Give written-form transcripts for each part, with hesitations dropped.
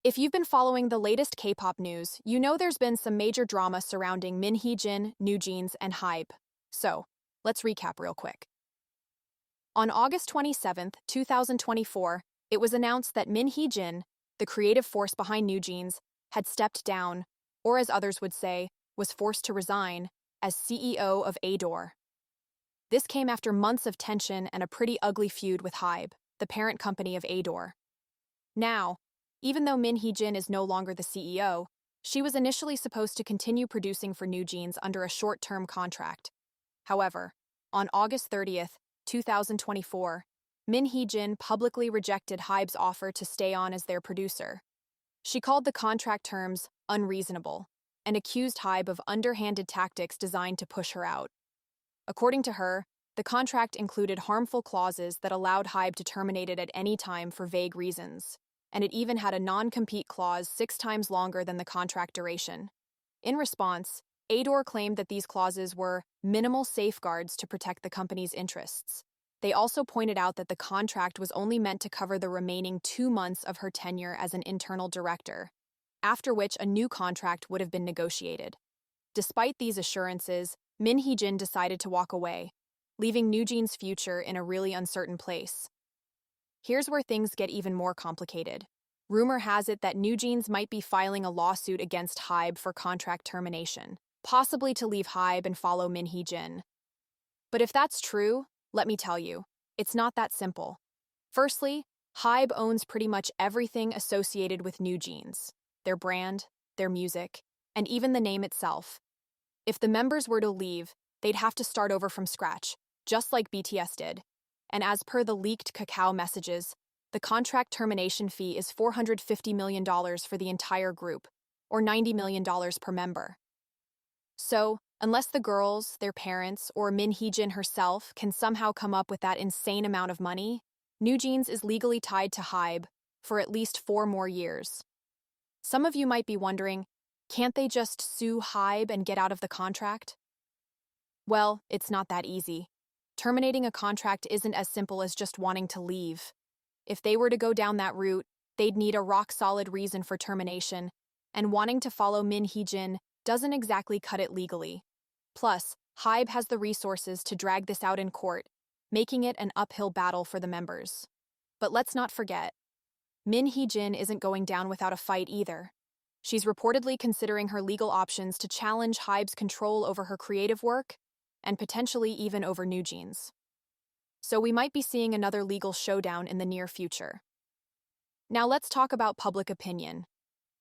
If you've been following the latest K-pop news, you know there's been some major drama surrounding Min Hee-jin, NewJeans, and HYBE. So, let's recap real quick. On August 27, 2024, it was announced that Min Hee-jin, the creative force behind NewJeans, had stepped down, or as others would say, was forced to resign, as CEO of ADOR. This came after months of tension and a pretty ugly feud with HYBE, the parent company of ADOR. Now, even though Min Hee-jin is no longer the CEO, she was initially supposed to continue producing for NewJeans under a short-term contract. However, on August 30th, 2024, Min Hee-jin publicly rejected HYBE's offer to stay on as their producer. She called the contract terms unreasonable and accused HYBE of underhanded tactics designed to push her out. According to her, the contract included harmful clauses that allowed HYBE to terminate it at any time for vague reasons, and it even had a non-compete clause 6 times longer than the contract duration. In response, ADOR claimed that these clauses were minimal safeguards to protect the company's interests. They also pointed out that the contract was only meant to cover the remaining 2 months of her tenure as an internal director, after which a new contract would have been negotiated. Despite these assurances, Min Hee-jin decided to walk away, leaving NewJeans' future in a really uncertain place. Here's where things get even more complicated. Rumor has it that NewJeans might be filing a lawsuit against HYBE for contract termination, possibly to leave HYBE and follow Min Hee-jin. But if that's true, let me tell you, it's not that simple. Firstly, HYBE owns pretty much everything associated with NewJeans, their brand, their music, and even the name itself. If the members were to leave, they'd have to start over from scratch, just like BTS did. And as per the leaked Kakao messages, the contract termination fee is $450 million for the entire group, or $90 million per member. So, unless the girls, their parents, or Min Hee-jin herself can somehow come up with that insane amount of money, NewJeans is legally tied to HYBE for at least 4 more years. Some of you might be wondering, can't they just sue HYBE and get out of the contract? Well, it's not that easy. Terminating a contract isn't as simple as just wanting to leave. If they were to go down that route, they'd need a rock-solid reason for termination, and wanting to follow Min Hee-jin doesn't exactly cut it legally. Plus, HYBE has the resources to drag this out in court, making it an uphill battle for the members. But let's not forget, Min Hee-jin isn't going down without a fight either. She's reportedly considering her legal options to challenge HYBE's control over her creative work, and potentially even over NewJeans. So we might be seeing another legal showdown in the near future. Now let's talk about public opinion.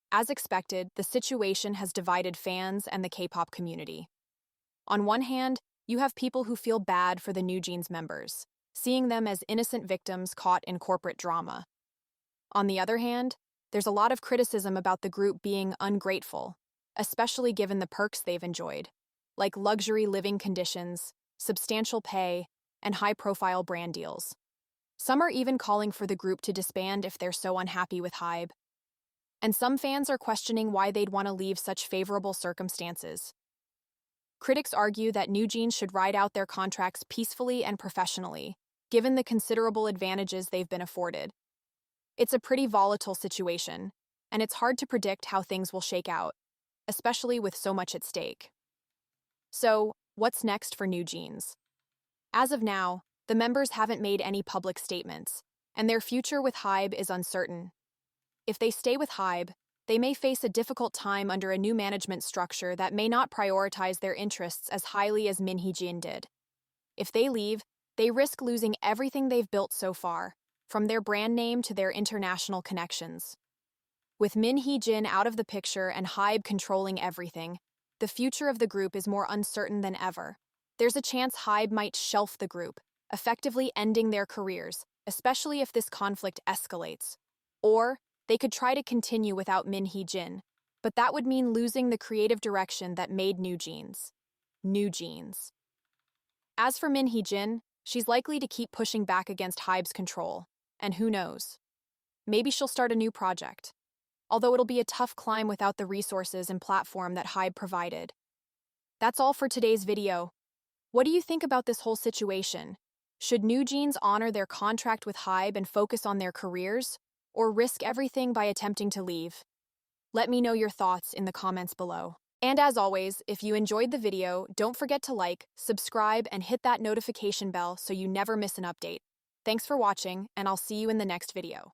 As expected, the situation has divided fans and the K-pop community. On one hand, you have people who feel bad for the NewJeans members, seeing them as innocent victims caught in corporate drama. On the other hand, there's a lot of criticism about the group being ungrateful, especially given the perks they've enjoyed, like luxury living conditions, substantial pay, and high-profile brand deals. Some are even calling for the group to disband if they're so unhappy with HYBE. And some fans are questioning why they'd want to leave such favorable circumstances. Critics argue that NewJeans should ride out their contracts peacefully and professionally, given the considerable advantages they've been afforded. It's a pretty volatile situation, and it's hard to predict how things will shake out, especially with so much at stake. So, what's next for NewJeans? As of now, the members haven't made any public statements, and their future with HYBE is uncertain. If they stay with HYBE, they may face a difficult time under a new management structure that may not prioritize their interests as highly as Min Hee-jin did. If they leave, they risk losing everything they've built so far, from their brand name to their international connections. With Min Hee-jin out of the picture and HYBE controlling everything, the future of the group is more uncertain than ever. There's a chance HYBE might shelf the group, effectively ending their careers, especially if this conflict escalates. Or they could try to continue without Min Hee-jin, but that would mean losing the creative direction that made NewJeans. NewJeans. As for Min Hee-jin, she's likely to keep pushing back against HYBE's control, and who knows? Maybe she'll start a new project. Although it'll be a tough climb without the resources and platform that HYBE provided. That's all for today's video. What do you think about this whole situation? Should NewJeans honor their contract with HYBE and focus on their careers? or risk everything by attempting to leave? Let me know your thoughts in the comments below. And as always, if you enjoyed the video, don't forget to like, subscribe, and hit that notification bell so you never miss an update. Thanks for watching, and I'll see you in the next video.